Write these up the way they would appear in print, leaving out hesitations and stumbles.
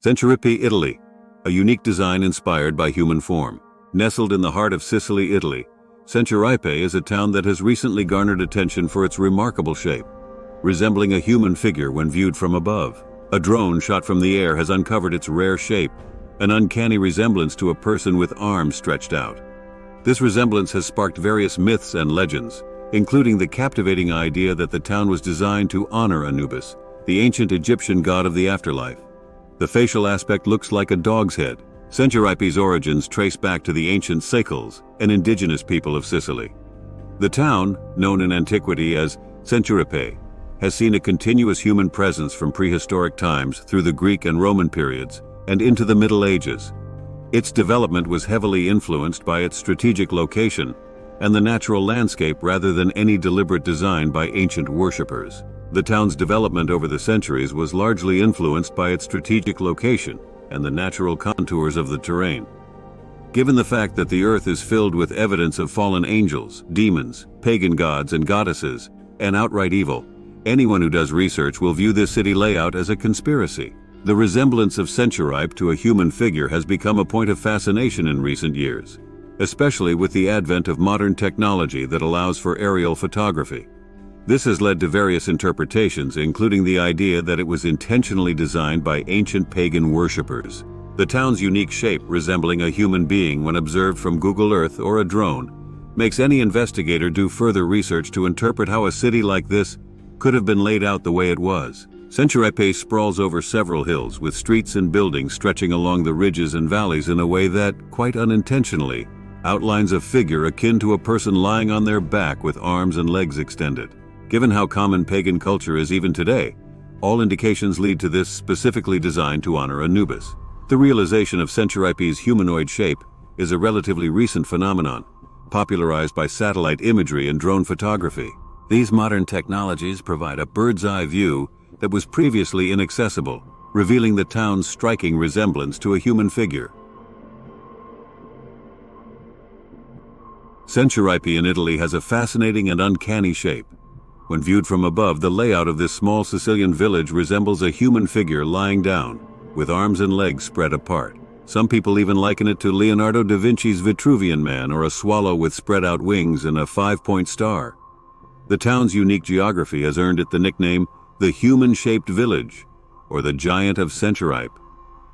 Centuripe, Italy, a unique design inspired by human form. Nestled in the heart of Sicily, Italy, Centuripe is a town that has recently garnered attention for its remarkable shape, resembling a human figure when viewed from above. A drone shot from the air has uncovered its rare shape, an uncanny resemblance to a person with arms stretched out. This resemblance has sparked various myths and legends, including the captivating idea that the town was designed to honor Anubis, the ancient Egyptian god of the afterlife. The facial aspect looks like a dog's head. Centuripe's origins trace back to the ancient Sicels, an indigenous people of Sicily. The town, known in antiquity as Centuripe, has seen a continuous human presence from prehistoric times through the Greek and Roman periods and into the Middle Ages. Its development was heavily influenced by its strategic location and the natural landscape rather than any deliberate design by ancient worshippers. The town's development over the centuries was largely influenced by its strategic location and the natural contours of the terrain. Given the fact that the earth is filled with evidence of fallen angels, demons, pagan gods and goddesses, and outright evil, anyone who does research will view this city layout as a conspiracy. The resemblance of Centuripe to a human figure has become a point of fascination in recent years, especially with the advent of modern technology that allows for aerial photography. This has led to various interpretations, including the idea that it was intentionally designed by ancient pagan worshippers. The town's unique shape, resembling a human being when observed from Google Earth or a drone, makes any investigator do further research to interpret how a city like this could have been laid out the way it was. Centuripe sprawls over several hills, with streets and buildings stretching along the ridges and valleys in a way that, quite unintentionally, outlines a figure akin to a person lying on their back with arms and legs extended. Given how common pagan culture is even today, all indications lead to this specifically designed to honor Anubis. The realization of Centuripe's humanoid shape is a relatively recent phenomenon, popularized by satellite imagery and drone photography. These modern technologies provide a bird's-eye view that was previously inaccessible, revealing the town's striking resemblance to a human figure. Centuripe in Italy has a fascinating and uncanny shape. When viewed from above, the layout of this small Sicilian village resembles a human figure lying down, with arms and legs spread apart. Some people even liken it to Leonardo da Vinci's Vitruvian Man or a swallow with spread-out wings and a five-point star. The town's unique geography has earned it the nickname the Human-Shaped Village, or the Giant of Centuripe.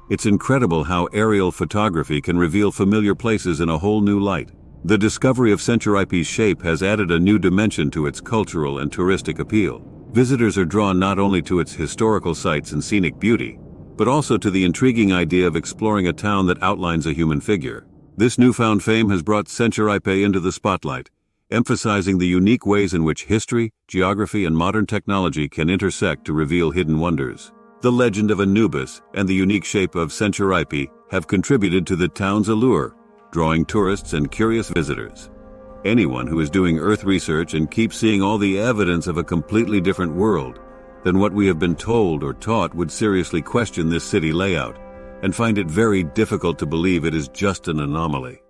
It's incredible how aerial photography can reveal familiar places in a whole new light. The discovery of Centuripe's shape has added a new dimension to its cultural and touristic appeal. Visitors are drawn not only to its historical sites and scenic beauty, but also to the intriguing idea of exploring a town that outlines a human figure. This newfound fame has brought Centuripe into the spotlight, emphasizing the unique ways in which history, geography, and modern technology can intersect to reveal hidden wonders. The legend of Anubis and the unique shape of Centuripe have contributed to the town's allure, drawing tourists and curious visitors. Anyone who is doing Earth research and keeps seeing all the evidence of a completely different world than what we have been told or taught would seriously question this city layout and find it very difficult to believe it is just an anomaly.